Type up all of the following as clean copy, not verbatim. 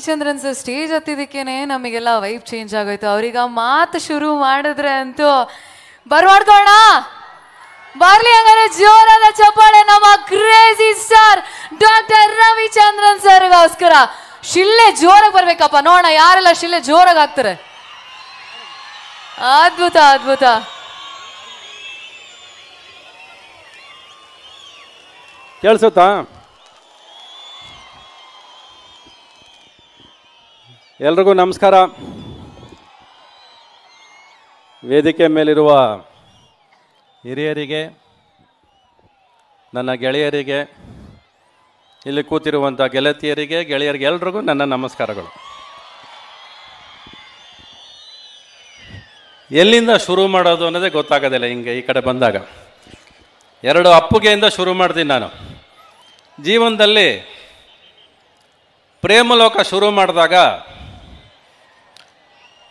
Chandran sir stage ಹತ್ತಿದಕ್ಕೇನೆ ನಮಗೆಲ್ಲ vibe change ಆಗೋಯ್ತು. ಅವ್ರೀಗ ಮಾತು ಶುರು ಮಾಡಿದ್ರೆ ಅಂತೂ ಬರ್ಮಾಡ್ಕೋಣ. ಬರ್ಲಿ ಹಂಗಾರೆ ಜೋರಾದ ಚಪ್ಪಾಳೆ ನಮ್ಮ ಕ್ರೇಜಿ ಸ್ಟಾರ್ ಡಾಕ್ಟರ್ ರವಿಚಂದ್ರನ್ ಸರ್ಗೋಸ್ಕರ. ಶಿಲ್ಲೆ ಜೋರಾಗಿ ಬರ್ಬೇಕಪ್ಪ, ನೋಡೋಣ ಯಾರೆಲ್ಲ ಶಿಲ್ಲೆ ಜೋರಾಗಿ ಹಾಕ್ತಾರೆ. ಅದ್ಭುತ ಅದ್ಭುತ. ಕೇಳಿಸುತ್ತಾ? ಎಲ್ರಿಗೂ ನಮಸ್ಕಾರ. ವೇದಿಕೆ ಮೇಲಿರುವ ಹಿರಿಯರಿಗೆ, ನನ್ನ ಗೆಳೆಯರಿಗೆ, ಇಲ್ಲಿ ಕೂತಿರುವಂಥ ಗೆಳತಿಯರಿಗೆ, ಗೆಳೆಯರಿಗೆ ಎಲ್ರಿಗೂ ನನ್ನ ನಮಸ್ಕಾರಗಳು. ಎಲ್ಲಿಂದ ಶುರು ಮಾಡೋದು ಅನ್ನೋದೇ ಗೊತ್ತಾಗೋದಿಲ್ಲ. ಹಿಂಗೆ ಈ ಕಡೆ ಬಂದಾಗ ಎರಡು ಅಪ್ಪುಗೆಯಿಂದ ಶುರು ಮಾಡ್ತೀನಿ ನಾನು. ಜೀವನದಲ್ಲಿ ಪ್ರೇಮಲೋಕ ಶುರು ಮಾಡಿದಾಗ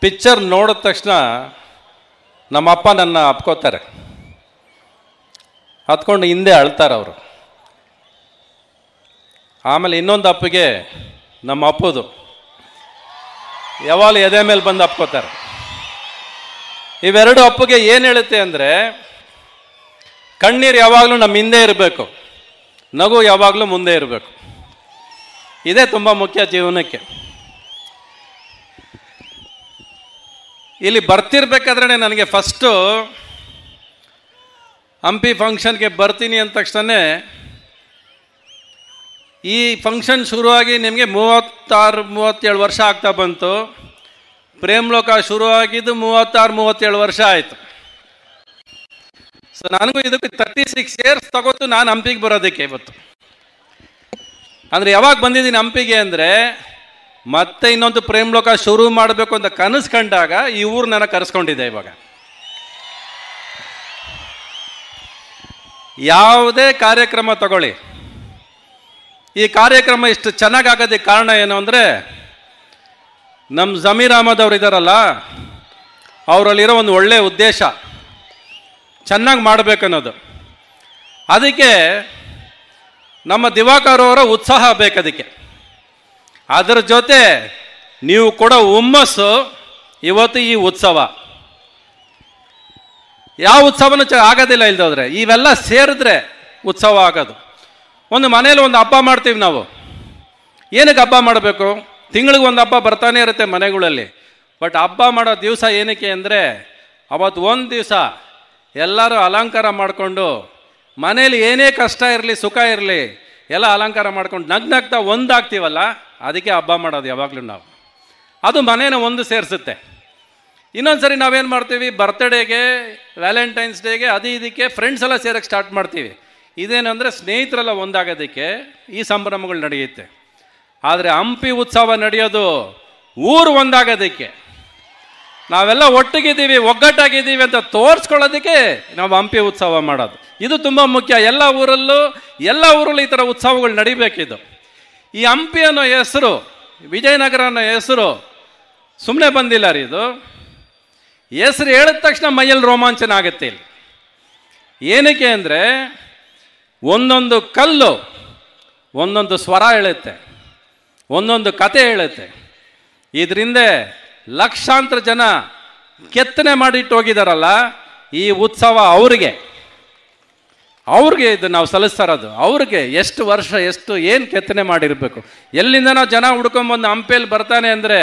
ಪಿಕ್ಚರ್ ನೋಡಿದ ತಕ್ಷಣ ನಮ್ಮಪ್ಪ ನನ್ನ ಅಪ್ಕೋತಾರೆ, ಹತ್ಕೊಂಡು ಹಿಂದೆ ಅಳ್ತಾರೆ ಅವರು. ಆಮೇಲೆ ಇನ್ನೊಂದು ಅಪ್ಪಿಗೆ ನಮ್ಮ ಅಪ್ಪದು ಯಾವಾಗಲೂ ಎದೆ ಮೇಲೆ ಬಂದು ಅಪ್ಕೋತಾರೆ. ಇವೆರಡು ಅಪ್ಪಿಗೆ ಏನು ಹೇಳುತ್ತೆ ಅಂದರೆ, ಕಣ್ಣೀರು ಯಾವಾಗಲೂ ನಮ್ಮ ಹಿಂದೆ ಇರಬೇಕು, ನಗು ಯಾವಾಗಲೂ ಮುಂದೆ ಇರಬೇಕು. ಇದೇ ತುಂಬ ಮುಖ್ಯ ಜೀವನಕ್ಕೆ. ಇಲ್ಲಿ ಬರ್ತಿರ್ಬೇಕಾದ್ರೆ ನನಗೆ ಫಸ್ಟು ಹಂಪಿ ಫಂಕ್ಷನ್ಗೆ ಬರ್ತೀನಿ ಅಂದ ತಕ್ಷಣ ಈ ಫಂಕ್ಷನ್ ಶುರುವಾಗಿ ನಿಮಗೆ 36-37 ವರ್ಷ ಆಗ್ತಾ ಬಂತು. ಪ್ರೇಮ್ಲೋಕ ಶುರುವಾಗಿದ್ದು 36-37 ವರ್ಷ ಆಯಿತು. ಸೊ ನನಗೂ ಇದಕ್ಕೆ 36 ಇಯರ್ಸ್ ತಗೋತು ನಾನು ಹಂಪಿಗೆ ಬರೋದಕ್ಕೆ ಇವತ್ತು. ಅಂದರೆ ಯಾವಾಗ ಬಂದಿದ್ದೀನಿ ಹಂಪಿಗೆ ಅಂದರೆ, ಮತ್ತೆ ಇನ್ನೊಂದು ಪ್ರೇಮ್ಲೋಕ ಶುರು ಮಾಡಬೇಕು ಅಂತ ಕನಸು ಕಂಡಾಗ ಈ ಊರು ನನಗೆ ಕರೆಸ್ಕೊಂಡಿದೆ. ಇವಾಗ ಯಾವುದೇ ಕಾರ್ಯಕ್ರಮ ತಗೊಳ್ಳಿ, ಈ ಕಾರ್ಯಕ್ರಮ ಇಷ್ಟು ಚೆನ್ನಾಗಾಗೋದಕ್ಕೆ ಕಾರಣ ಏನು ಅಂದರೆ, ನಮ್ಮ ಜಮೀರ್ ಅಹಮದ್ ಅವರು ಇದ್ದಾರಲ್ಲ, ಅವರಲ್ಲಿರೋ ಒಂದು ಒಳ್ಳೆಯ ಉದ್ದೇಶ ಚೆನ್ನಾಗಿ ಮಾಡಬೇಕನ್ನೋದು. ಅದಕ್ಕೆ ನಮ್ಮ ದಿವಾಕರ್ ಅವರ ಉತ್ಸಾಹ ಬೇಕದಕ್ಕೆ. ಅದರ ಜೊತೆ ನೀವು ಕೊಡೋ ಹುಮ್ಮಸ್ಸು ಇವತ್ತು ಈ ಉತ್ಸವ. ಯಾವ ಉತ್ಸವನೂ ಆಗೋದಿಲ್ಲ ಇಲ್ದೋದ್ರೆ, ಇವೆಲ್ಲ ಸೇರಿದ್ರೆ ಉತ್ಸವ ಆಗೋದು. ಒಂದು ಮನೇಲಿ ಒಂದು ಹಬ್ಬ ಮಾಡ್ತೀವಿ ನಾವು. ಏನಕ್ಕೆ ಹಬ್ಬ ಮಾಡಬೇಕು? ತಿಂಗಳಿಗೆ ಒಂದು ಹಬ್ಬ ಬರ್ತಾನೆ ಇರುತ್ತೆ ಮನೆಗಳಲ್ಲಿ. ಬಟ್ ಹಬ್ಬ ಮಾಡೋ ದಿವಸ ಏನಕ್ಕೆ ಅಂದರೆ, ಅವತ್ತು ಒಂದು ದಿವಸ ಎಲ್ಲರೂ ಅಲಂಕಾರ ಮಾಡಿಕೊಂಡು, ಮನೇಲಿ ಏನೇ ಕಷ್ಟ ಇರಲಿ ಸುಖ ಇರಲಿ ಎಲ್ಲ ಅಲಂಕಾರ ಮಾಡ್ಕೊಂಡು ನಗ್ನಗ್ತಾ ಒಂದಾಗ್ತೀವಲ್ಲ, ಅದಕ್ಕೆ ಹಬ್ಬ ಮಾಡೋದು ಯಾವಾಗಲೂ ನಾವು. ಅದು ಮನೇನ ಒಂದು ಸೇರಿಸುತ್ತೆ. ಇನ್ನೊಂದು ಸರಿ ನಾವೇನು ಮಾಡ್ತೀವಿ, ಬರ್ತ್ಡೇಗೆ, ವ್ಯಾಲೆಂಟೈನ್ಸ್ ಡೇಗೆ, ಅದು ಇದಕ್ಕೆ ಫ್ರೆಂಡ್ಸ್ ಎಲ್ಲ ಸೇರೋಕ್ಕೆ ಸ್ಟಾರ್ಟ್ ಮಾಡ್ತೀವಿ. ಇದೇನೆಂದರೆ ಸ್ನೇಹಿತರೆಲ್ಲ ಒಂದಾಗೋದಕ್ಕೆ ಈ ಸಂಭ್ರಮಗಳು ನಡೆಯುತ್ತೆ. ಆದರೆ ಹಂಪಿ ಉತ್ಸವ ನಡೆಯೋದು ಊರು ಒಂದಾಗೋದಕ್ಕೆ, ನಾವೆಲ್ಲ ಒಟ್ಟಿಗಿದ್ದೀವಿ, ಒಗ್ಗಟ್ಟಾಗಿದ್ದೀವಿ ಅಂತ ತೋರಿಸ್ಕೊಳ್ಳೋದಕ್ಕೆ ನಾವು ಹಂಪಿ ಉತ್ಸವ ಮಾಡೋದು. ಇದು ತುಂಬ ಮುಖ್ಯ. ಎಲ್ಲ ಊರಲ್ಲೂ ಈ ಥರ ಉತ್ಸವಗಳು ನಡಿಬೇಕಿದು. ಈ ಹಂಪಿ ಅನ್ನೋ ಹೆಸರು, ವಿಜಯನಗರ ಅನ್ನೋ ಹೆಸರು ಸುಮ್ಮನೆ ಬಂದಿಲ್ಲ ರೀ. ಇದು ಹೆಸರು ಹೇಳಿದ ತಕ್ಷಣ ಮೈಯಲ್ಲಿ ರೋಮಾಂಚನ ಆಗುತ್ತೆ. ಇಲ್ಲಿ ಏನಕ್ಕೆ ಅಂದರೆ, ಒಂದೊಂದು ಕಲ್ಲು ಒಂದೊಂದು ಸ್ವರ ಹೇಳುತ್ತೆ, ಒಂದೊಂದು ಕತೆ ಹೇಳುತ್ತೆ. ಇದರಿಂದ ಲಕ್ಷಾಂತರ ಜನ ಕೆತ್ತನೆ ಮಾಡಿಟ್ಟು ಹೋಗಿದಾರಲ್ಲ, ಈ ಉತ್ಸವ ಅವ್ರಿಗೆ ಇದು ನಾವು ಸಲ್ಲಿಸ್ತಾ ಇರೋದು. ಅವ್ರಿಗೆ ಎಷ್ಟು ವರ್ಷ, ಏನು ಕೆತ್ತನೆ ಮಾಡಿರಬೇಕು, ಎಲ್ಲಿಂದನೋ ಜನ ಹುಡ್ಕೊಂಬಂದು ಹಂಪಿಯಲ್ಲಿ ಬರ್ತಾನೆ ಅಂದರೆ,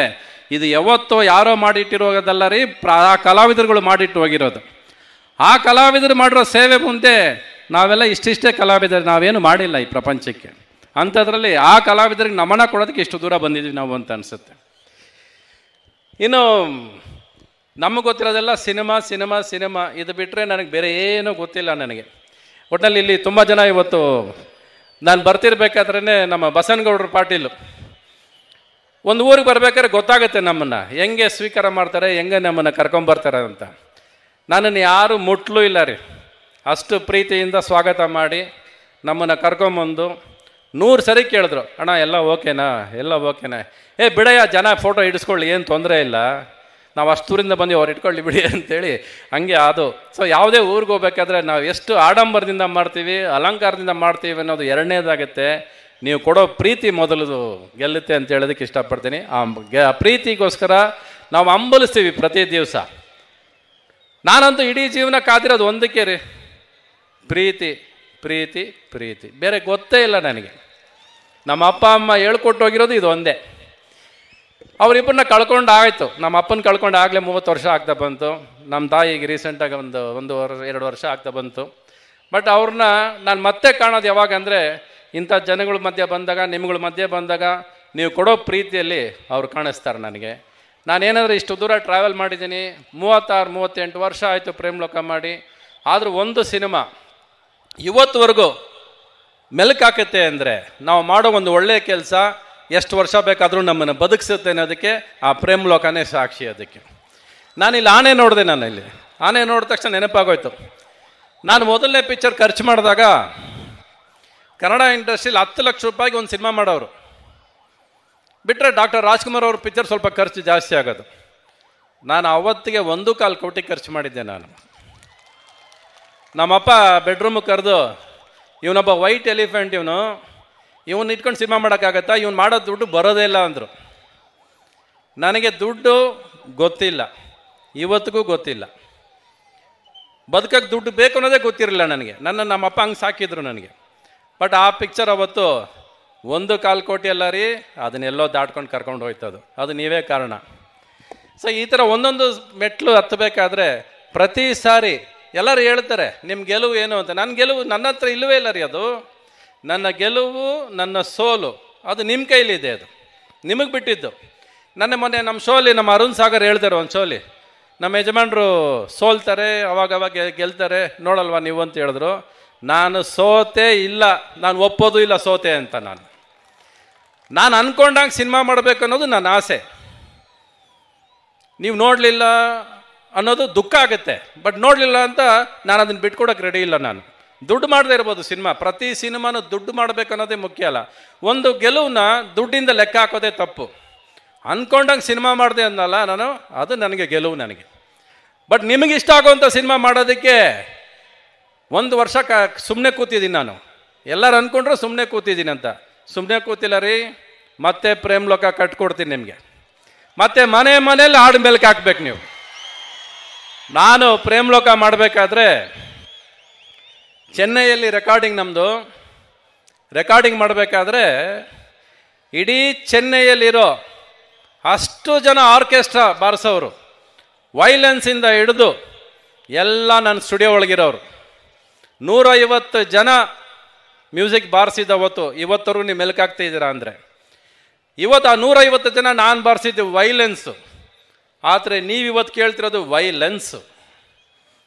ಇದು ಯಾವತ್ತೋ ಯಾರೋ ಮಾಡಿಟ್ಟಿರೋದಲ್ಲ ರೀ, ಆ ಕಲಾವಿದರುಗಳು ಮಾಡಿಟ್ಟು ಹೋಗಿರೋದು. ಆ ಕಲಾವಿದರು ಮಾಡಿರೋ ಸೇವೆ ಮುಂದೆ ನಾವೆಲ್ಲ ಇಷ್ಟಿಷ್ಟೇ ಕಲಾವಿದರು, ನಾವೇನು ಮಾಡಿಲ್ಲ ಈ ಪ್ರಪಂಚಕ್ಕೆ. ಅಂಥದ್ರಲ್ಲಿ ಆ ಕಲಾವಿದರಿಗೆ ನಮನ ಕೊಡೋದಕ್ಕೆ ಇಷ್ಟು ದೂರ ಬಂದಿದ್ವಿ ನಾವು ಅಂತ ಅನಿಸುತ್ತೆ. ಇನ್ನು ನಮಗೆ ಗೊತ್ತಿರೋದೆಲ್ಲ ಸಿನಿಮಾ ಇದು ಬಿಟ್ಟರೆ ನನಗೆ ಬೇರೆ ಏನೂ ಗೊತ್ತಿಲ್ಲ ನನಗೆ. ಒಟ್ಟಿನಲ್ಲಿ ಇಲ್ಲಿ ತುಂಬ ಜನ ಇವತ್ತು ನಾನು ಬರ್ತಿರ್ಬೇಕಾದ್ರೇ ನಮ್ಮ ಬಸನಗೌಡರು ಪಾಟೀಲು ಒಂದು ಊರಿಗೆ ಬರ್ಬೇಕಾದ್ರೆ ಗೊತ್ತಾಗುತ್ತೆ ನಮ್ಮನ್ನು ಹೆಂಗೆ ಸ್ವೀಕಾರ ಮಾಡ್ತಾರೆ, ಹೆಂಗೆ ನಮ್ಮನ್ನು ಕರ್ಕೊಂಬರ್ತಾರೆ ಅಂತ. ನನ್ನನ್ನು ಯಾರೂ ಮುಟ್ಲೂ ಇಲ್ಲ ರೀ. ಅಷ್ಟು ಪ್ರೀತಿಯಿಂದ ಸ್ವಾಗತ ಮಾಡಿ ನಮ್ಮನ್ನು ಕರ್ಕೊಂಬಂದು 100 ಸರಿ ಕೇಳಿದ್ರು, ಅಣ್ಣ ಎಲ್ಲ ಓಕೆನಾ, ಬಿಡಯ್ಯ ಜನ ಫೋಟೋ ಇಡಿಸ್ಕೊಳ್ಳಿ, ಏನು ತೊಂದರೆ ಇಲ್ಲ, ನಾವು ಅಷ್ಟು ದೂರಿಂದ ಬಂದು ಅವ್ರು ಇಟ್ಕೊಳ್ಳಿ ಬಿಡಿ ಅಂತೇಳಿ ಹಂಗೆ ಅದು. ಸೊ ಯಾವುದೇ ಊರಿಗೆ ಹೋಗ್ಬೇಕಾದ್ರೆ ನಾವು ಎಷ್ಟು ಆಡಂಬರದಿಂದ ಮಾಡ್ತೀವಿ, ಅಲಂಕಾರದಿಂದ ಮಾಡ್ತೀವಿ ಅನ್ನೋದು ಎರಡನೇದಾಗುತ್ತೆ. ನೀವು ಕೊಡೋ ಪ್ರೀತಿ ಮೊದಲು ಗೆಲ್ಲುತ್ತೆ ಅಂತ ಹೇಳೋದಕ್ಕೆ ಇಷ್ಟಪಡ್ತೀನಿ. ಆ ಪ್ರೀತಿಗೋಸ್ಕರ ನಾವು ಹಂಬಲಿಸ್ತೀವಿ ಪ್ರತಿ ದಿವಸ. ನಾನಂತೂ ಇಡೀ ಜೀವನ ಕಾದಿರೋದು ಒಂದಕ್ಕೆ ರೀ, ಪ್ರೀತಿ ಪ್ರೀತಿ ಪ್ರೀತಿ, ಬೇರೆ ಗೊತ್ತೇ ಇಲ್ಲ ನನಗೆ. ನಮ್ಮ ಅಪ್ಪ ಅಮ್ಮ ಹೇಳ್ಕೊಟ್ಟು ಹೋಗಿರೋದು ಇದು ಒಂದೇ. ಅವರಿಬ್ಬರನ್ನ ಕಳ್ಕೊಂಡು ಆಯಿತು. ನಮ್ಮ ಅಪ್ಪನ ಕಳ್ಕೊಂಡು ಆಗಲೇ 30 ವರ್ಷ ಆಗ್ತಾ ಬಂತು. ನಮ್ಮ ತಾಯಿಗೆ ರೀಸೆಂಟಾಗಿ ಒಂದು 2 ವರ್ಷ ಆಗ್ತಾ ಬಂತು. ಬಟ್ ಅವ್ರನ್ನ ನಾನು ಮತ್ತೆ ಕಾಣೋದು ಯಾವಾಗ ಅಂದರೆ, ಇಂಥ ಜನಗಳ ಮಧ್ಯೆ ಬಂದಾಗ, ನಿಮ್ಗಳ ಮಧ್ಯೆ ಬಂದಾಗ ನೀವು ಕೊಡೋ ಪ್ರೀತಿಯಲ್ಲಿ ಅವ್ರು ಕಾಣಿಸ್ತಾರೆ ನನಗೆ. ನಾನೇನಾದರೂ ಇಷ್ಟು ದೂರ ಟ್ರಾವೆಲ್ ಮಾಡಿದ್ದೀನಿ, 36-38 ವರ್ಷ ಆಯಿತು ಪ್ರೇಮ್ಲೋಕ ಮಾಡಿ. ಆದರೂ ಒಂದು ಸಿನಿಮಾ ಇವತ್ತುವರೆಗೂ ಮೆಲುಕಾಕತ್ತೆ ಅಂದರೆ, ನಾವು ಮಾಡೋ ಒಂದು ಒಳ್ಳೆಯ ಕೆಲಸ ಎಷ್ಟು ವರ್ಷ ಬೇಕಾದರೂ ನಮ್ಮನ್ನು ಬದುಕಿಸುತ್ತೆ ಅನ್ನೋದಕ್ಕೆ ಆ ಪ್ರೇಮ್ಲೋಕನೇ ಸಾಕ್ಷಿ. ಅದಕ್ಕೆ ನಾನಿಲ್ಲಿ ಆನೆ ನೋಡಿದೆ. ನಾನು ಇಲ್ಲಿ ಆನೆ ನೋಡಿದ ತಕ್ಷಣ ನೆನಪಾಗೋಯ್ತು. ನಾನು ಮೊದಲನೇ ಪಿಕ್ಚರ್ ಖರ್ಚು ಮಾಡಿದಾಗ ಕನ್ನಡ ಇಂಡಸ್ಟ್ರಿಲಿ 10 ಲಕ್ಷ ರೂಪಾಯಿಗೆ ಒಂದು ಸಿನಿಮಾ ಮಾಡೋರು. ಬಿಟ್ಟರೆ ಡಾಕ್ಟರ್ ರಾಜ್ಕುಮಾರ್ ಅವ್ರ ಪಿಕ್ಚರ್ ಸ್ವಲ್ಪ ಖರ್ಚು ಜಾಸ್ತಿ ಆಗೋದು. ನಾನು ಅವತ್ತಿಗೆ 1.25 ಕೋಟಿ ಖರ್ಚು ಮಾಡಿದ್ದೆ. ನಾನು ನಮ್ಮಪ್ಪ ಬೆಡ್ರೂಮಿಗೆ ಕರೆದು, ಇವನೊಬ್ಬ ವೈಟ್ ಎಲಿಫೆಂಟ್, ಇವನು ಇಟ್ಕೊಂಡು ಸಿನಿಮಾ ಮಾಡೋಕ್ಕಾಗತ್ತಾ, ಇವನು ಮಾಡೋ ದುಡ್ಡು ಬರೋದೇ ಇಲ್ಲ ಅಂದರು. ನನಗೆ ದುಡ್ಡು ಗೊತ್ತಿಲ್ಲ, ಇವತ್ತಿಗೂ ಗೊತ್ತಿಲ್ಲ. ಬದುಕಕ್ಕೆ ದುಡ್ಡು ಬೇಕು ಅನ್ನೋದೇ ಗೊತ್ತಿರಲಿಲ್ಲ ನನಗೆ. ನಮ್ಮಪ್ಪ ಹಂಗೆ ಸಾಕಿದ್ರು ನನಗೆ. ಬಟ್ ಆ ಪಿಕ್ಚರ್ ಅವತ್ತು 1.25 ಕೋಟಿ ಅಲ್ಲ ರೀ, ಅದನ್ನೆಲ್ಲೋ ದಾಟ್ಕೊಂಡು ಕರ್ಕೊಂಡು ಹೋಯ್ತದು. ಅದು ನೀವೇ ಕಾರಣ. ಸೊ ಈ ಥರ ಒಂದೊಂದು ಮೆಟ್ಲು ಹತ್ತಬೇಕಾದ್ರೆ ಪ್ರತಿ ಸಾರಿ ಎಲ್ಲರೂ ಹೇಳ್ತಾರೆ ನಿಮ್ಮ ಗೆಲುವು ಏನು ಅಂತ. ನನ್ನ ಗೆಲುವು ನನ್ನ ಹತ್ರ ಇಲ್ಲವೇ ಇಲ್ಲ ರೀ. ಅದು ನನ್ನ ಗೆಲುವು, ನನ್ನ ಸೋಲು ಅದು ನಿಮ್ಮ ಕೈಲಿದೆ, ಅದು ನಿಮಗೆ ಬಿಟ್ಟಿದ್ದು. ಮೊನ್ನೆ ನಮ್ಮ ಶೋಲಿ ನಮ್ಮ ಅರುಣ್ ಸಾಗರ್ ಹೇಳ್ತಾರೆ, ಒಂದು ಶೋಲಿ, ನಮ್ಮ ಯಜಮಾನ್ರು ಸೋಲ್ತಾರೆ, ಅವಾಗವಾಗ ಗೆಲ್ತಾರೆ, ನೋಡಲ್ವಾ ನೀವು ಅಂತ ಹೇಳಿದ್ರು. ನಾನು ಸೋತೆ ಇಲ್ಲ, ನಾನು ಒಪ್ಪೋದು ಇಲ್ಲ ಸೋತೆ ಅಂತ. ನಾನು ಅಂದ್ಕೊಂಡಾಗ ಸಿನಿಮಾ ಮಾಡಬೇಕು ಅನ್ನೋದು ನನ್ನ ಆಸೆ. ನೀವು ನೋಡಲಿಲ್ಲ ಅನ್ನೋದು ದುಃಖ ಆಗುತ್ತೆ. ಬಟ್ ನೋಡಲಿಲ್ಲ ಅಂತ ನಾನು ಅದನ್ನು ಬಿಟ್ಕೊಡೋಕೆ ರೆಡಿ ಇಲ್ಲ. ನಾನು ದುಡ್ಡು ಮಾಡದೇ ಇರ್ಬೋದು ಸಿನಿಮಾ, ಪ್ರತಿ ಸಿನಿಮಾನು ದುಡ್ಡು ಮಾಡಬೇಕು ಅನ್ನೋದೇ ಮುಖ್ಯ ಅಲ್ಲ. ಒಂದು ಗೆಲುವನ್ನ ದುಡ್ಡಿಂದ ಲೆಕ್ಕ ಹಾಕೋದೇ ತಪ್ಪು. ಅಂದ್ಕೊಂಡಂಗೆ ಸಿನಿಮಾ ಮಾಡಿದೆ ಅನ್ನಲ್ಲ ನಾನು, ಅದು ನನಗೆ ಗೆಲುವು ನನಗೆ. ಬಟ್ ನಿಮಗೆ ಇಷ್ಟ ಆಗೋವಂಥ ಸಿನಿಮಾ ಮಾಡೋದಕ್ಕೆ 1 ವರ್ಷ ಸುಮ್ಮನೆ ಕೂತಿದ್ದೀನಿ ನಾನು. ಎಲ್ಲರೂ ಅಂದ್ಕೊಂಡ್ರು ಸುಮ್ಮನೆ ಕೂತಿದ್ದೀನಿ ಅಂತ. ಸುಮ್ಮನೆ ಕೂತಿಲ್ಲ ರೀ. ಮತ್ತೆ ಪ್ರೇಮ್ಲೋಕ ಕಟ್ಕೊಡ್ತೀನಿ ನಿಮಗೆ. ಮತ್ತೆ ಮನೇಲಿ ಹಾಡು ಮೇಲಕ್ಕೆ ಹಾಕ್ಬೇಕು ನೀವು. ನಾನು ಪ್ರೇಮ್ಲೋಕ ಮಾಡಬೇಕಾದ್ರೆ ಚೆನ್ನೈಯಲ್ಲಿ ನಮ್ಮದು ರೆಕಾರ್ಡಿಂಗ್ ಮಾಡಬೇಕಾದ್ರೆ ಇಡೀ ಚೆನ್ನೈಯಲ್ಲಿರೋ ಅಷ್ಟು ಜನ ಆರ್ಕೆಸ್ಟ್ರಾ ಬಾರಿಸೋರು, ವೈಲೆನ್ಸಿಂದ ಹಿಡಿದು ಎಲ್ಲ ನನ್ನ ಸ್ಟುಡಿಯೋ ಒಳಗಿರೋರು, 150 ಜನ ಮ್ಯೂಸಿಕ್ ಬಾರಿಸಿದವತ್ತು. ಇವತ್ತವರೆಗೂ ನೀವು ಮೆಲುಕಾಗ್ತಿದ್ದೀರಾ ಅಂದರೆ, ಇವತ್ತು ಆ 150 ಜನ ನಾನು ಬಾರಿಸಿದ್ದು ವೈಲೆನ್ಸು. ಆದರೆ ನೀವಿವತ್ತು ಕೇಳ್ತಿರೋದು ವೈಲೆನ್ಸು.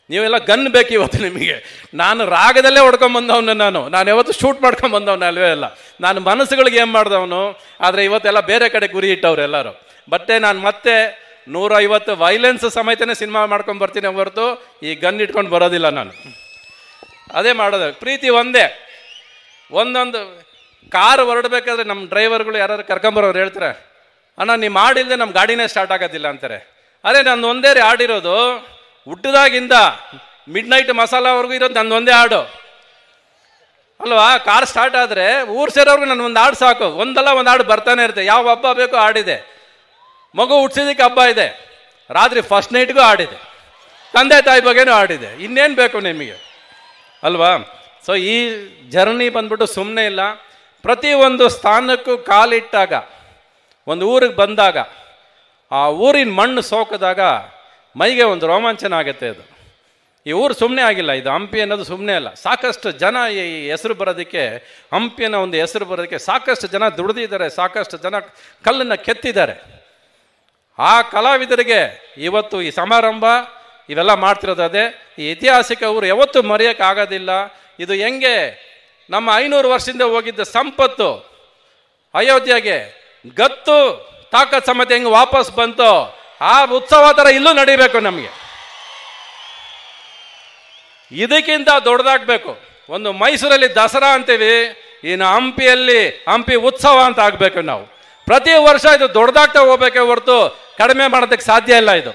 ನೀವೆಲ್ಲ ಗನ್ ಬೇಕು ಇವತ್ತು ನಿಮಗೆ. ನಾನು ರಾಗದಲ್ಲೇ ಹೊಡ್ಕೊಂಬಂದವನು. ನಾನು ಯಾವತ್ತು ಶೂಟ್ ಮಾಡ್ಕೊಂಬಂದವನು ಅಲ್ವೇ ಅಲ್ಲ. ನಾನು ಮನಸ್ಸುಗಳಿಗೆ ಏನು ಮಾಡಿದವನು. ಆದರೆ ಇವತ್ತೆಲ್ಲ ಬೇರೆ ಕಡೆ ಗುರಿ ಇಟ್ಟವ್ರು ಎಲ್ಲರೂ. ನಾನು ಮತ್ತೆ 150 ವೈಲೆನ್ಸ್ ಸಮೇತನೇ ಸಿನಿಮಾ ಮಾಡ್ಕೊಂಡು ಬರ್ತೀನಿ ಹೊರತು ಈ ಗನ್ ಇಟ್ಕೊಂಡು ಬರೋದಿಲ್ಲ ನಾನು. ಅದೇ ಮಾಡೋದು. ಪ್ರೀತಿ ಒಂದೇ. ಒಂದೊಂದು ಕಾರು ಹೊರಡಬೇಕಾದ್ರೆ ನಮ್ಮ ಡ್ರೈವರ್ಗಳು ಯಾರು ಕರ್ಕೊಂಬರೋರು ಹೇಳ್ತಾರೆ, ಅಣ್ಣ ನೀವು ಮಾಡಿಲ್ಲದೆ ನಮ್ಮ ಗಾಡಿನೇ ಸ್ಟಾರ್ಟ್ ಆಗೋದಿಲ್ಲ ಅಂತಾರೆ. ಅದೇ ನಂದು ಒಂದೇ ಹಾಡಿರೋದು, ಹುಟ್ಟದಾಗಿಂದ ಮಿಡ್ ನೈಟ್ ಮಸಾಲವರೆಗೂ ಇರೋದು ನಂದು ಒಂದೇ ಹಾಡು ಅಲ್ವಾ. ಕಾರ್ ಸ್ಟಾರ್ಟ್ ಆದರೆ ಊರು ಸೇರೋರ್ಗು ನನ್ನ ಒಂದು ಹಾಡು ಸಾಕು. ಒಂದು ಹಾಡು ಬರ್ತಾನೆ ಇರುತ್ತೆ. ಯಾವ ಹಬ್ಬ ಬೇಕೋ ಹಾಡಿದೆ. ಮಗು ಹುಟ್ಟಿಸಿದಕ್ಕೆ ಹಬ್ಬ ಇದೆ, ರಾತ್ರಿ ಫಸ್ಟ್ ನೈಟ್ಗೂ ಹಾಡಿದೆ, ತಂದೆ ತಾಯಿ ಬಗ್ಗೆನೂ ಹಾಡಿದೆ. ಇನ್ನೇನು ಬೇಕು ನಿಮಗೆ ಅಲ್ವಾ. ಸೊ ಈ ಜರ್ನಿ ಬಂದ್ಬಿಟ್ಟು ಸುಮ್ಮನೆ ಇಲ್ಲ. ಪ್ರತಿಯೊಂದು ಸ್ಥಾನಕ್ಕೂ ಕಾಲಿಟ್ಟಾಗ, ಒಂದು ಊರಿಗೆ ಬಂದಾಗ, ಆ ಊರಿನ ಮಣ್ಣು ಸೋಕಿದಾಗ ಮೈಗೆ ಒಂದು ರೋಮಾಂಚನ ಆಗುತ್ತೆ. ಅದು ಈ ಊರು ಸುಮ್ಮನೆ ಆಗಿಲ್ಲ. ಇದು ಹಂಪಿ ಅನ್ನೋದು ಸುಮ್ಮನೆ ಅಲ್ಲ. ಸಾಕಷ್ಟು ಜನ ಈ ಹೆಸರು ಬರೋದಕ್ಕೆ, ಹಂಪಿ ಅನ್ನೋ ಒಂದು ಹೆಸರು ಬರೋದಕ್ಕೆ ಸಾಕಷ್ಟು ಜನ ದುಡಿದಿದ್ದಾರೆ, ಸಾಕಷ್ಟು ಜನ ಕಲ್ಲನ್ನು ಕೆತ್ತಿದ್ದಾರೆ. ಆ ಕಲಾವಿದರಿಗೆ ಇವತ್ತು ಈ ಸಮಾರಂಭ ಇವೆಲ್ಲ ಮಾಡ್ತಿರೋದು ಅದೇ. ಈ ಐತಿಹಾಸಿಕ ಊರು ಯಾವತ್ತೂ ಮರೆಯೋಕ್ಕಾಗೋದಿಲ್ಲ. ಇದು ಹೆಂಗೆ ನಮ್ಮ 500 ವರ್ಷದಿಂದ ಹೋಗಿದ್ದ ಸಂಪತ್ತು ಅಯೋಧ್ಯೆಗೆ ಗತ್ತು ತಾಕತ್ ಸಮೇತ ಹೆಂಗೆ ವಾಪಸ್ ಬಂತು, ಆ ಉತ್ಸವ ಥರ ಇಲ್ಲೂ ನಡಿಬೇಕು ನಮಗೆ. ಇದಕ್ಕಿಂತ ದೊಡ್ಡದಾಗಬೇಕು. ಒಂದು ಮೈಸೂರಲ್ಲಿ ದಸರಾ ಅಂತೀವಿ, ಇನ್ನು ಹಂಪಿಯಲ್ಲಿ ಹಂಪಿ ಉತ್ಸವ ಅಂತ ಆಗಬೇಕು. ನಾವು ಪ್ರತಿ ವರ್ಷ ಇದು ದೊಡ್ಡದಾಗ್ತಾ ಹೋಗ್ಬೇಕೆ ಹೊರತು ಕಡಿಮೆ ಮಾಡೋದಕ್ಕೆ ಸಾಧ್ಯ ಇಲ್ಲ. ಇದು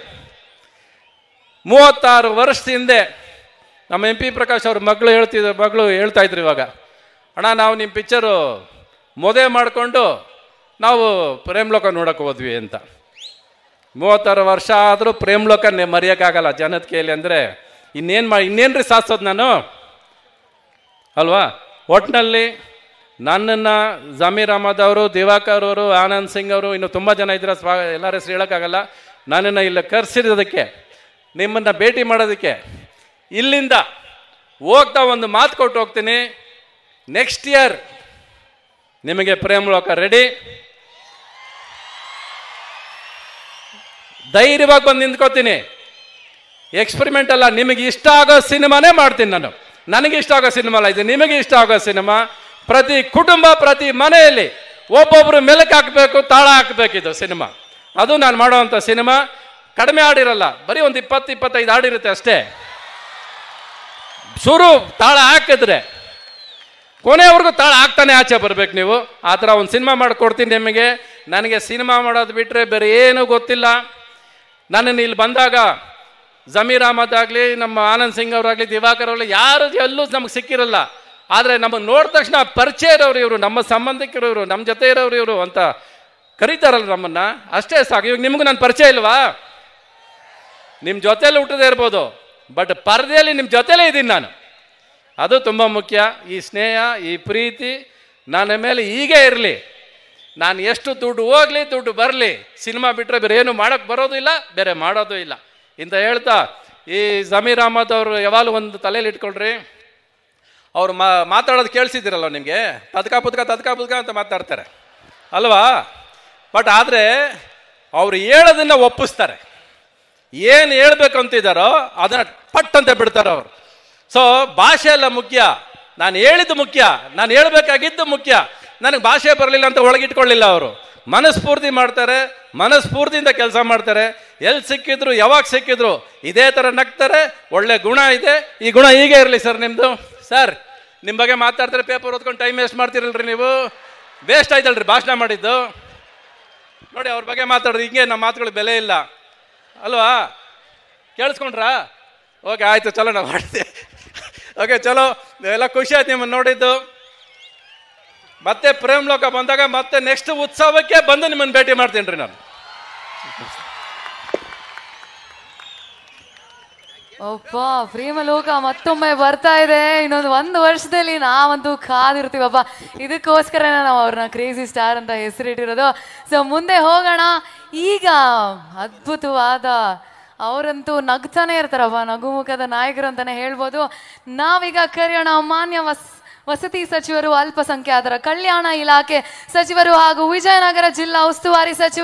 36 ವರ್ಷದ ಹಿಂದೆ ನಮ್ಮ MP ಪ್ರಕಾಶ್ ಅವ್ರ ಮಗಳು ಹೇಳ್ತಾ ಇದ್ರು ಇವಾಗ, ಅಣ್ಣ ನಾವು ನಿಮ್ಮ ಪಿಕ್ಚರು ಮದುವೆ ಮಾಡಿಕೊಂಡು ನಾವು ಪ್ರೇಮ್ಲೋಕ ನೋಡೋಕೆ ಹೋದ್ವಿ ಅಂತ. 36 ವರ್ಷ ಆದರೂ ಪ್ರೇಮ್ಲೋಕ ಮರೆಯೋಕ್ಕಾಗಲ್ಲ ಜನದ ಕೈಯಲ್ಲಿ. ಅಂದರೆ ಇನ್ನೇನ್ರಿ ಸಾಧಿಸೋದು ನಾನು ಅಲ್ವಾ? ಒಟ್ಟಿನಲ್ಲಿ ನನ್ನನ್ನು ಜಮೀರ್ ಅಹಮದ್ ಅವರು, ದಿವಾಕರ್ ಅವರು, ಆನಂದ್ ಸಿಂಗ್ ಅವರು, ಇನ್ನು ತುಂಬ ಜನ ಇದ್ರೆ ಎಲ್ಲರ ಹೆಸರು ಹೇಳೋಕ್ಕಾಗಲ್ಲ. ನನ್ನನ್ನು ಇಲ್ಲಿ ಕರೆಸಿರೋದಕ್ಕೆ, ನಿಮ್ಮನ್ನು ಭೇಟಿ ಮಾಡೋದಕ್ಕೆ, ಇಲ್ಲಿಂದ ಹೋಗ್ತಾ ಒಂದು ಮಾತು ಕೊಟ್ಟು ಹೋಗ್ತೀನಿ. ನೆಕ್ಸ್ಟ್ ಇಯರ್ ನಿಮಗೆ ಪ್ರೇಮ್ಲೋಕ ರೆಡಿ. ಧೈರ್ಯವಾಗಿ ಬಂದು ನಿಂತ್ಕೋತೀನಿ. ಎಕ್ಸ್ಪೆರಿಮೆಂಟ್ ಅಲ್ಲ, ನಿಮಗೆ ಇಷ್ಟ ಆಗೋ ಸಿನಿಮಾನೇ ಮಾಡ್ತೀನಿ ನಾನು. ನನಗೆ ಇಷ್ಟ ಆಗೋ ಸಿನಿಮಾ ಅಲ್ಲ ಇದು, ನಿಮಗೆ ಇಷ್ಟ ಆಗೋ ಸಿನಿಮಾ. ಪ್ರತಿ ಕುಟುಂಬ, ಪ್ರತಿ ಮನೆಯಲ್ಲಿ ಒಬ್ಬೊಬ್ರು ಮೆಲುಕು ಹಾಕಬೇಕು, ತಾಳ ಹಾಕಬೇಕು. ಇದು ಸಿನಿಮಾ, ಅದು ನಾನು ಮಾಡೋವಂಥ ಸಿನಿಮಾ. ಕಡಿಮೆ ಹಾಡಿರಲ್ಲ, ಬರೀ ಒಂದು 20-25 ಹಾಡಿರುತ್ತೆ ಅಷ್ಟೇ. ಶುರು ತಾಳ ಹಾಕಿದ್ರೆ ಕೊನೆವರೆಗೂ ತಾಳ ಹಾಕ್ತಾನೆ ಆಚೆ ಬರ್ಬೇಕು ನೀವು. ಆ ಥರ ಒಂದು ಸಿನಿಮಾ ಮಾಡಿಕೊಡ್ತೀನಿ ನಿಮಗೆ. ನನಗೆ ಸಿನಿಮಾ ಮಾಡೋದು ಬಿಟ್ಟರೆ ಬೇರೆ ಏನೂ ಗೊತ್ತಿಲ್ಲ. ನನ್ನನ್ನು ಇಲ್ಲಿ ಬಂದಾಗ ಜಮೀರ್ ಅಹಮದ್ ಆಗಲಿ, ನಮ್ಮ ಆನಂದ್ ಸಿಂಗ್ ಅವರಾಗಲಿ, ದಿವಾಕರ್ ಅವರಾಗಲಿ ಯಾರು ಎಲ್ಲೂ ನಮಗೆ ಸಿಕ್ಕಿರಲ್ಲ. ಆದರೆ ನಮಗೆ ನೋಡಿದ ತಕ್ಷಣ ಪರಿಚಯ ಇರೋರು ಇವರು, ನಮ್ಮ ಸಂಬಂಧಿಕರು ಇವರು, ನಮ್ಮ ಜೊತೆ ಇರೋರು ಇವರು ಅಂತ ಕರೀತಾರಲ್ಲ ನಮ್ಮನ್ನು, ಅಷ್ಟೇ ಸಾಕು. ಇವಾಗ ನಿಮಗೂ ನನ್ನ ಪರಿಚಯ ಇಲ್ವಾ? ನಿಮ್ಮ ಜೊತೆಯಲ್ಲಿ ಹುಟ್ಟದೇ ಇರ್ಬೋದು, ಬಟ್ ಪರದೆಯಲ್ಲಿ ನಿಮ್ಮ ಜೊತೆಲೇ ಇದ್ದೀನಿ ನಾನು. ಅದು ತುಂಬ ಮುಖ್ಯ. ಈ ಸ್ನೇಹ, ಈ ಪ್ರೀತಿ ನನ್ನ ಮೇಲೆ ಹೀಗೆ ಇರಲಿ. ನಾನು ಎಷ್ಟು ದುಡ್ಡು ಹೋಗಲಿ, ದುಡ್ಡು ಬರಲಿ, ಸಿನಿಮಾ ಬಿಟ್ಟರೆ ಬೇರೆ ಏನು ಮಾಡೋಕ್ಕೆ ಬರೋದು ಇಲ್ಲ, ಬೇರೆ ಮಾಡೋದು ಇಲ್ಲ ಇಂತ ಹೇಳ್ತಾ, ಈ ಜಮೀರ್ ಅಹಮದ್ ಅವರು ಯಾವಾಗಲೂ ಒಂದು ತಲೆಯಲ್ಲಿ ಇಟ್ಕೊಳ್ರಿ. ಅವ್ರು ಮಾತಾಡೋದು ಕೇಳಿಸಿದ್ದೀರಲ್ಲ ನಿಮಗೆ, ತದ್ಕ ಪುದ್ಕ ಅಂತ ಮಾತಾಡ್ತಾರೆ ಅಲ್ವಾ? ಬಟ್ ಆದರೆ ಅವ್ರು ಹೇಳೋದನ್ನು ಒಪ್ಪಿಸ್ತಾರೆ. ಏನು ಹೇಳ್ಬೇಕು ಅಂತಿದ್ದಾರೋ ಅದನ್ನು ಪಟ್ ಅಂತ ಬಿಡ್ತಾರೆ ಅವರು. ಸೊ ಭಾಷೆ ಎಲ್ಲ ಮುಖ್ಯ, ನಾನು ಹೇಳಿದ್ದು ಮುಖ್ಯ, ನಾನು ಹೇಳಬೇಕಾಗಿದ್ದು ಮುಖ್ಯ. ನನಗೆ ಭಾಷೆ ಬರಲಿಲ್ಲ ಅಂತ ಒಳಗಿಟ್ಕೊಳ್ಳಿಲ್ಲ ಅವರು. ಮನಸ್ಫೂರ್ತಿ ಮಾಡ್ತಾರೆ, ಮನಸ್ಫೂರ್ತಿಯಿಂದ ಕೆಲಸ ಮಾಡ್ತಾರೆ. ಎಲ್ಲಿ ಸಿಕ್ಕಿದ್ರು, ಯಾವಾಗ ಸಿಕ್ಕಿದ್ರು ಇದೇ ಥರ ನಗ್ತಾರೆ. ಒಳ್ಳೆ ಗುಣ ಇದೆ. ಈ ಗುಣ ಹೀಗೆ ಇರಲಿ ಸರ್ ನಿಮ್ಮದು. ಸರ್, ನಿಮ್ಮ ಬಗ್ಗೆ ಮಾತಾಡ್ತಾರೆ, ಪೇಪರ್ ಓದ್ಕೊಂಡು ಟೈಮ್ ವೇಸ್ಟ್ ಮಾಡ್ತಿರಲ್ರಿ ನೀವು. ವೇಸ್ಟ್ ಆಯ್ತಲ್ರಿ ಭಾಷಣ ಮಾಡಿದ್ದು. ನೋಡಿ, ಅವ್ರ ಬಗ್ಗೆ ಮಾತಾಡ್ರಿ, ಹಿಂಗೆ ನಮ್ಮ ಮಾತುಗಳಿಗೆ ಬೆಲೆ ಇಲ್ಲ ಅಲ್ವಾ? ಕೇಳಿಸ್ಕೊಂಡ್ರಾ? ಓಕೆ, ಆಯಿತು, ಚಲೋ ನಾವು ಮಾಡ್ತೀವಿ. ಓಕೆ, ಚಲೋ, ಎಲ್ಲ ಖುಷಿ ಆಯ್ತು ನಿಮ್ಮನ್ನು ನೋಡಿದ್ದು. ಮತ್ತೆ ಪ್ರೇಮ್ಲೋಕ ಬಂದಾಗ ಮತ್ತೆ ನೆಕ್ಸ್ಟ್ ಉತ್ಸವಕ್ಕೆ ಬಂದು ನಿಮ್ಮನ್ನು ಭೇಟಿ ಮಾಡ್ತೀನಿ ರೀ ನಾನು. ಅಪ್ಪ, ಪ್ರೇಮಲೋಕ ಮತ್ತೊಮ್ಮೆ ಬರ್ತಾ ಇದೆ. ಒಂದು ವರ್ಷದಲ್ಲಿ ನಾವಂತೂ ಕಾದಿರ್ತೀವಪ್ಪ. ಇದಕ್ಕೋಸ್ಕರ ನಾವು ಅವ್ರನ್ನ ಕ್ರೇಜಿ ಸ್ಟಾರ್ ಅಂತ ಹೆಸರಿಟ್ಟಿರೋದು. ಸೊ ಮುಂದೆ ಹೋಗೋಣ. ಈಗ ಅದ್ಭುತವಾದ, ಅವರಂತೂ ನಗ್ತಾನೆ ಇರ್ತಾರಪ್ಪ, ನಗುಮುಖದ ನಾಯಕರು ಅಂತಾನೆ ಹೇಳ್ಬೋದು. ನಾವೀಗ ಕರೆಯೋಣ ಮಾನ್ಯ ವಸತಿ ಸಚಿವರು, ಅಲ್ಪಸಂಖ್ಯಾತರ ಕಲ್ಯಾಣ ಇಲಾಖೆ ಸಚಿವರು ಹಾಗೂ ವಿಜಯನಗರ ಜಿಲ್ಲಾ ಉಸ್ತುವಾರಿ ಸಚಿವರು